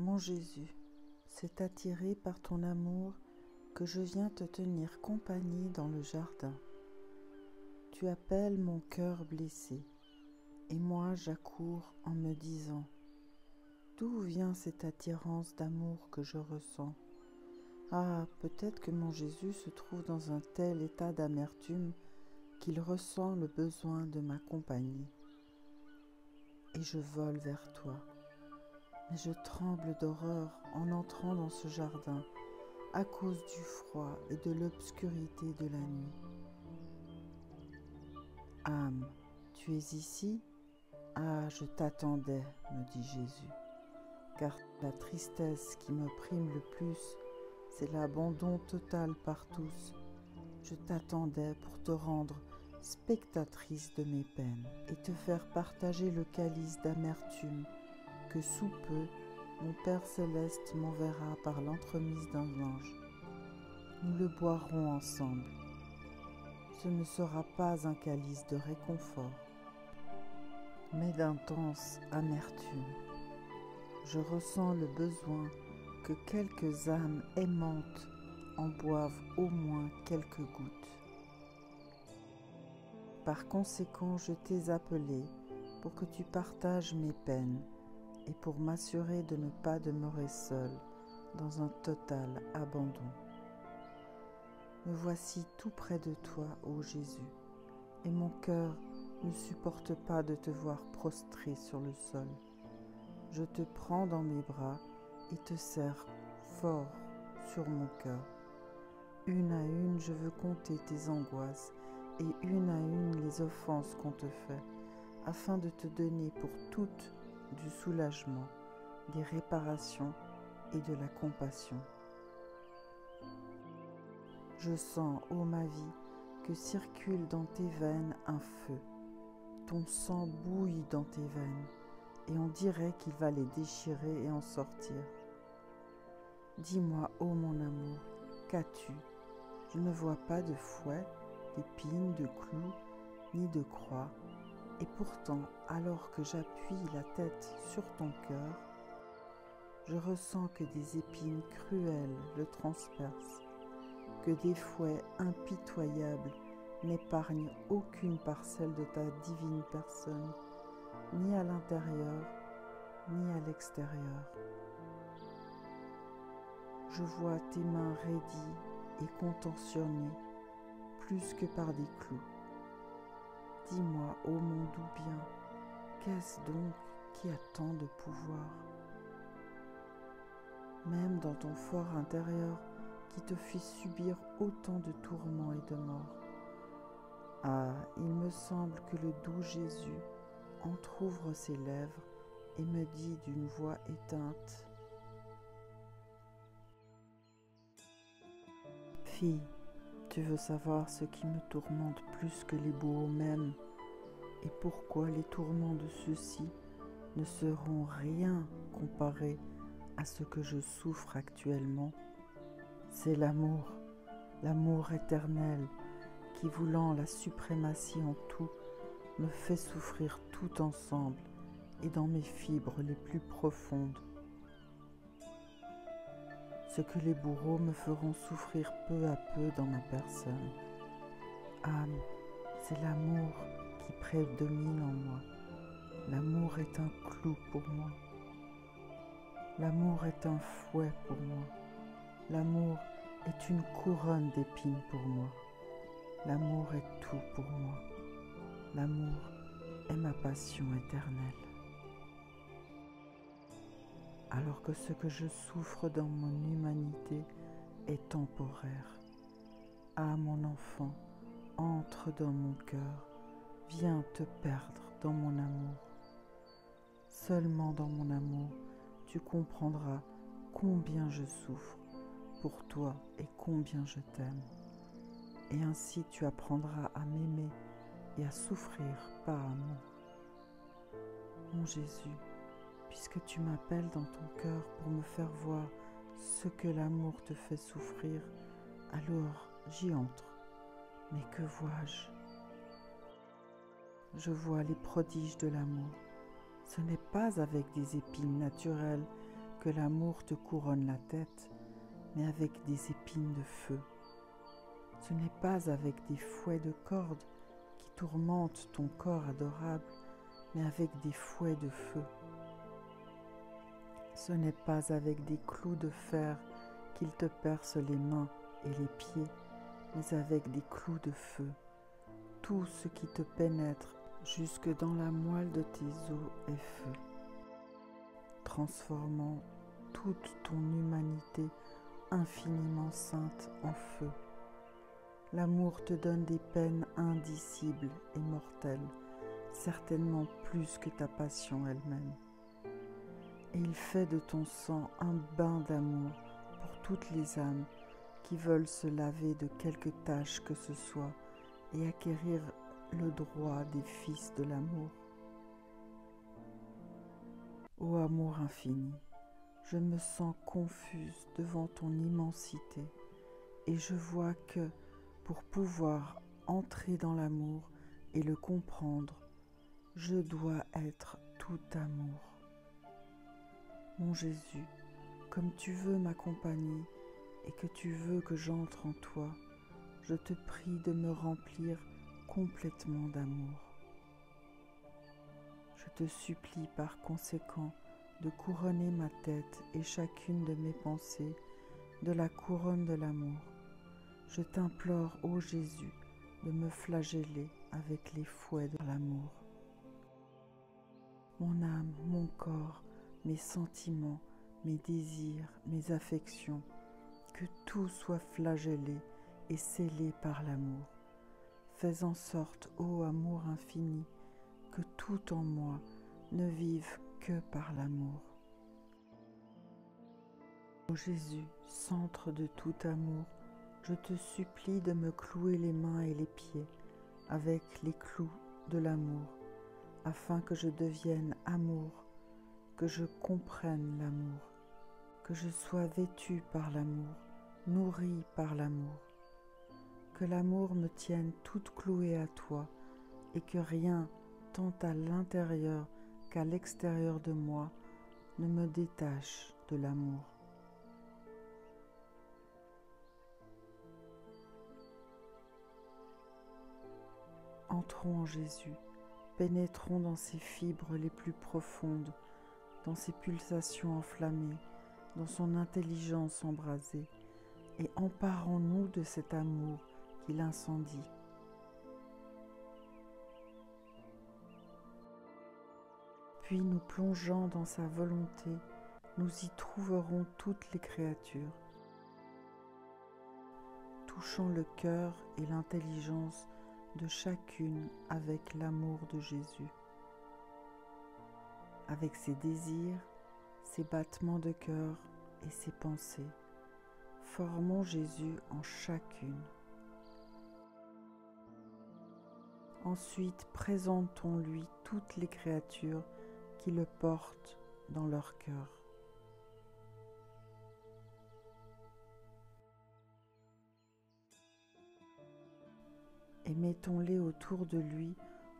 Mon Jésus, c'est attiré par ton amour que je viens te tenir compagnie dans le jardin. Tu appelles mon cœur blessé, et moi j'accours en me disant: d'où vient cette attirance d'amour que je ressens? Ah, peut-être que mon Jésus se trouve dans un tel état d'amertume qu'il ressent le besoin de ma compagnie. Et je vole vers toi. Mais je tremble d'horreur en entrant dans ce jardin à cause du froid et de l'obscurité de la nuit. Âme, tu es ici? Ah, je t'attendais, me dit Jésus, car la tristesse qui m'opprime le plus, c'est l'abandon total par tous. Je t'attendais pour te rendre spectatrice de mes peines et te faire partager le calice d'amertume que sous peu mon Père céleste m'enverra par l'entremise d'un ange. Nous le boirons ensemble. Ce ne sera pas un calice de réconfort, mais d'intense amertume. Je ressens le besoin que quelques âmes aimantes en boivent au moins quelques gouttes. Par conséquent, je t'ai appelé pour que tu partages mes peines et pour m'assurer de ne pas demeurer seul dans un total abandon. Me voici tout près de toi, ô Jésus, et mon cœur ne supporte pas de te voir prostré sur le sol. Je te prends dans mes bras et te serre fort sur mon cœur. Une à une, je veux compter tes angoisses et une à une les offenses qu'on te fait, afin de te donner pour toutes du soulagement, des réparations et de la compassion. Je sens, ô ma vie, que circule dans tes veines un feu. Ton sang bouille dans tes veines, et on dirait qu'il va les déchirer et en sortir. Dis-moi, ô mon amour, qu'as-tu? Je ne vois pas de fouet, d'épines, de clous, ni de croix, et pourtant, alors que j'appuie la tête sur ton cœur, je ressens que des épines cruelles le transpercent, que des fouets impitoyables n'épargnent aucune parcelle de ta divine personne, ni à l'intérieur, ni à l'extérieur. Je vois tes mains raidies et contorsionnées, plus que par des clous. Dis-moi, ô mon doux bien, qu'est-ce donc qui a tant de pouvoir? Même dans ton fort intérieur qui te fit subir autant de tourments et de mort. Ah, il me semble que le doux Jésus entr'ouvre ses lèvres et me dit d'une voix éteinte: Fille, tu veux savoir ce qui me tourmente plus que les bourreaux mêmes, et pourquoi les tourments de ceux-ci ne seront rien comparés à ce que je souffre actuellement? C'est l'amour, l'amour éternel qui, voulant la suprématie en tout, me fait souffrir tout ensemble et dans mes fibres les plus profondes. Ce que les bourreaux me feront souffrir peu à peu dans ma personne. Âme, c'est l'amour qui prédomine en moi. L'amour est un clou pour moi. L'amour est un fouet pour moi. L'amour est une couronne d'épines pour moi. L'amour est tout pour moi. L'amour est ma passion éternelle. Alors que ce que je souffre dans mon humanité est temporaire. Ah, mon enfant, entre dans mon cœur, viens te perdre dans mon amour. Seulement dans mon amour, tu comprendras combien je souffre pour toi et combien je t'aime. Et ainsi tu apprendras à m'aimer et à souffrir par amour. Mon Jésus, puisque tu m'appelles dans ton cœur pour me faire voir ce que l'amour te fait souffrir, alors j'y entre. Mais que vois-je? Je vois les prodiges de l'amour. Ce n'est pas avec des épines naturelles que l'amour te couronne la tête, mais avec des épines de feu. Ce n'est pas avec des fouets de corde qui tourmentent ton corps adorable, mais avec des fouets de feu. Ce n'est pas avec des clous de fer qu'il te perce les mains et les pieds, mais avec des clous de feu. Tout ce qui te pénètre jusque dans la moelle de tes os est feu, transformant toute ton humanité infiniment sainte en feu. L'amour te donne des peines indicibles et mortelles, certainement plus que ta passion elle-même. Et il fait de ton sang un bain d'amour pour toutes les âmes qui veulent se laver de quelque tâche que ce soit et acquérir le droit des fils de l'amour. Ô amour infini, je me sens confuse devant ton immensité et je vois que pour pouvoir entrer dans l'amour et le comprendre, je dois être tout amour. Mon Jésus, comme tu veux m'accompagner et que tu veux que j'entre en toi, je te prie de me remplir complètement d'amour. Je te supplie par conséquent de couronner ma tête et chacune de mes pensées de la couronne de l'amour. Je t'implore, ô Jésus, de me flageller avec les fouets de l'amour. Mon âme, mon corps, mes sentiments, mes désirs, mes affections, que tout soit flagellé et scellé par l'amour. Fais en sorte, ô amour infini, que tout en moi ne vive que par l'amour. Ô Jésus, centre de tout amour, je te supplie de me clouer les mains et les pieds avec les clous de l'amour, afin que je devienne amour, que je comprenne l'amour, que je sois vêtu par l'amour, nourri par l'amour, que l'amour me tienne toute clouée à toi et que rien, tant à l'intérieur qu'à l'extérieur de moi, ne me détache de l'amour. Entrons en Jésus, pénétrons dans ses fibres les plus profondes, dans ses pulsations enflammées, dans son intelligence embrasée, et emparons-nous de cet amour qui l'incendie. Puis nous plongeant dans sa volonté, nous y trouverons toutes les créatures, touchant le cœur et l'intelligence de chacune avec l'amour de Jésus, avec ses désirs, ses battements de cœur et ses pensées. Formons Jésus en chacune. Ensuite, présentons-lui toutes les créatures qui le portent dans leur cœur. Et mettons-les autour de lui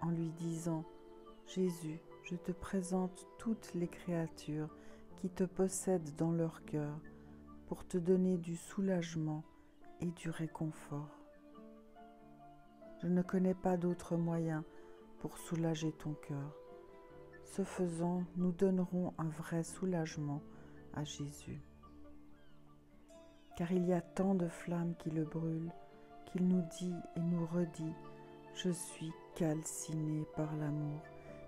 en lui disant « Jésus, je te présente toutes les créatures qui te possèdent dans leur cœur pour te donner du soulagement et du réconfort. Je ne connais pas d'autre moyen pour soulager ton cœur. Ce faisant, nous donnerons un vrai soulagement à Jésus. Car il y a tant de flammes qui le brûlent, qu'il nous dit et nous redit « Je suis calciné par l'amour,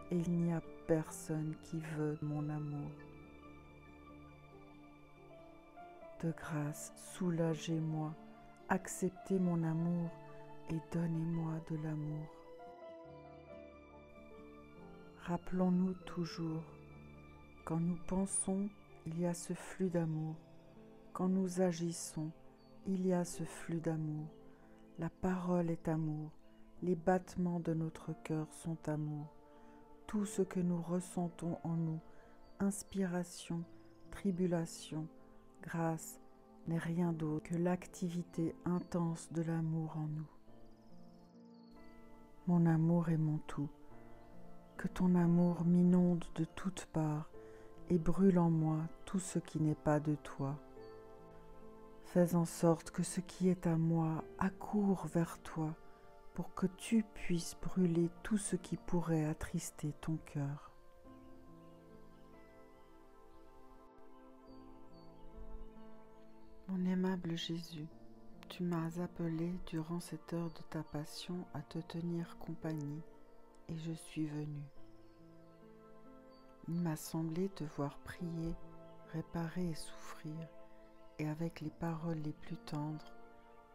et il n'y a personne qui veut mon amour. » De grâce, soulagez-moi, acceptez mon amour et donnez-moi de l'amour. Rappelons-nous toujours, quand nous pensons, il y a ce flux d'amour. Quand nous agissons, il y a ce flux d'amour. La parole est amour, les battements de notre cœur sont amour. Tout ce que nous ressentons en nous, inspiration, tribulation, grâce, n'est rien d'autre que l'activité intense de l'amour en nous. Mon amour est mon tout. Que ton amour m'inonde de toutes parts et brûle en moi tout ce qui n'est pas de toi. Fais en sorte que ce qui est à moi accourt vers toi pour que tu puisses brûler tout ce qui pourrait attrister ton cœur. Mon aimable Jésus, tu m'as appelé durant cette heure de ta passion à te tenir compagnie et je suis venu. Il m'a semblé te voir prier, réparer et souffrir, et avec les paroles les plus tendres,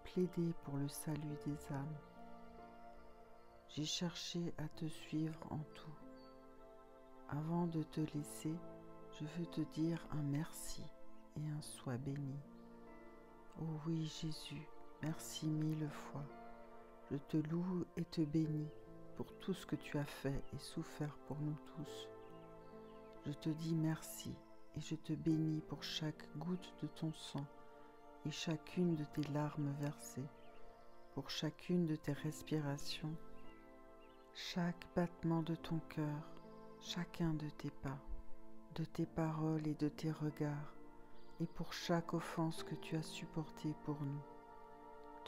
plaider pour le salut des âmes. J'ai cherché à te suivre en tout. Avant de te laisser, je veux te dire un merci et un sois béni. Oh oui Jésus, merci 1000 fois. Je te loue et te bénis pour tout ce que tu as fait et souffert pour nous tous. Je te dis merci et je te bénis pour chaque goutte de ton sang et chacune de tes larmes versées, pour chacune de tes respirations, chaque battement de ton cœur, chacun de tes pas, de tes paroles et de tes regards, et pour chaque offense que tu as supportée pour nous.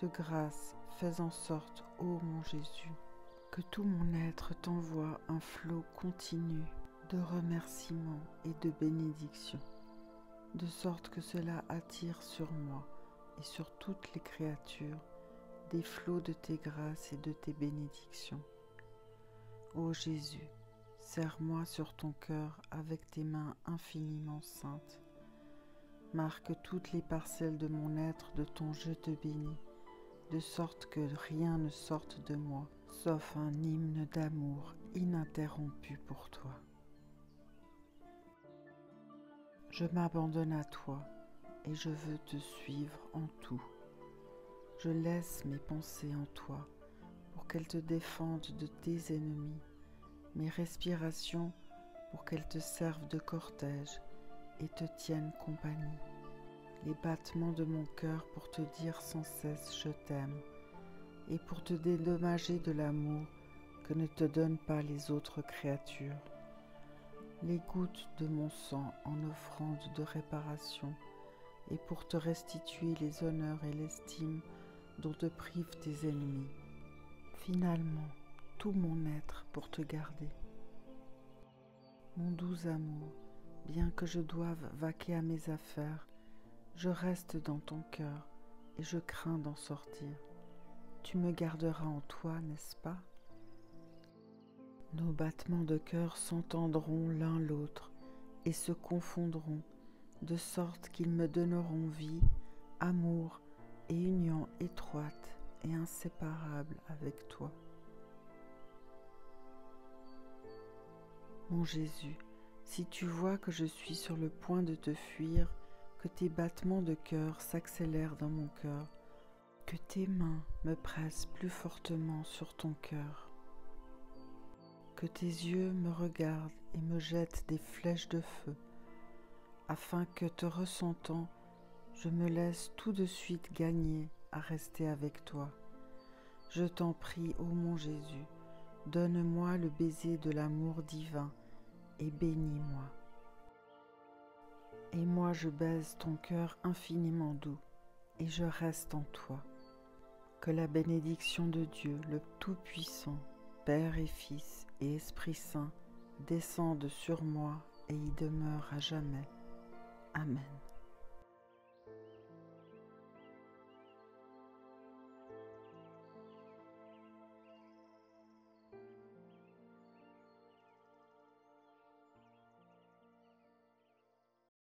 De grâce, fais en sorte, ô mon Jésus, que tout mon être t'envoie un flot continu de remerciements et de bénédictions, de sorte que cela attire sur moi et sur toutes les créatures des flots de tes grâces et de tes bénédictions. Ô Jésus, serre-moi sur ton cœur avec tes mains infiniment saintes. Marque toutes les parcelles de mon être de ton je te bénis, de sorte que rien ne sorte de moi, sauf un hymne d'amour ininterrompu pour toi. Je m'abandonne à toi et je veux te suivre en tout. Je laisse mes pensées en toi pour qu'elles te défendent de tes ennemis, mes respirations pour qu'elles te servent de cortège et te tiennent compagnie, les battements de mon cœur pour te dire sans cesse je t'aime et pour te dédommager de l'amour que ne te donnent pas les autres créatures, les gouttes de mon sang en offrande de réparation et pour te restituer les honneurs et l'estime dont te privent tes ennemis. Finalement, tout mon être pour te garder. Mon doux amour, bien que je doive vaquer à mes affaires, je reste dans ton cœur et je crains d'en sortir. Tu me garderas en toi, n'est-ce pas? Nos battements de cœur s'entendront l'un l'autre et se confondront, de sorte qu'ils me donneront vie, amour et union étroite et inséparable avec toi. Mon Jésus, si tu vois que je suis sur le point de te fuir, que tes battements de cœur s'accélèrent dans mon cœur, que tes mains me pressent plus fortement sur ton cœur, que tes yeux me regardent et me jettent des flèches de feu, afin que, te ressentant, je me laisse tout de suite gagner à rester avec toi. Je t'en prie, ô mon Jésus, donne-moi le baiser de l'amour divin et bénis-moi. Et moi je baise ton cœur infiniment doux et je reste en toi. Que la bénédiction de Dieu, le Tout-Puissant, Père et Fils et Esprit Saint, descende sur moi et y demeure à jamais. Amen.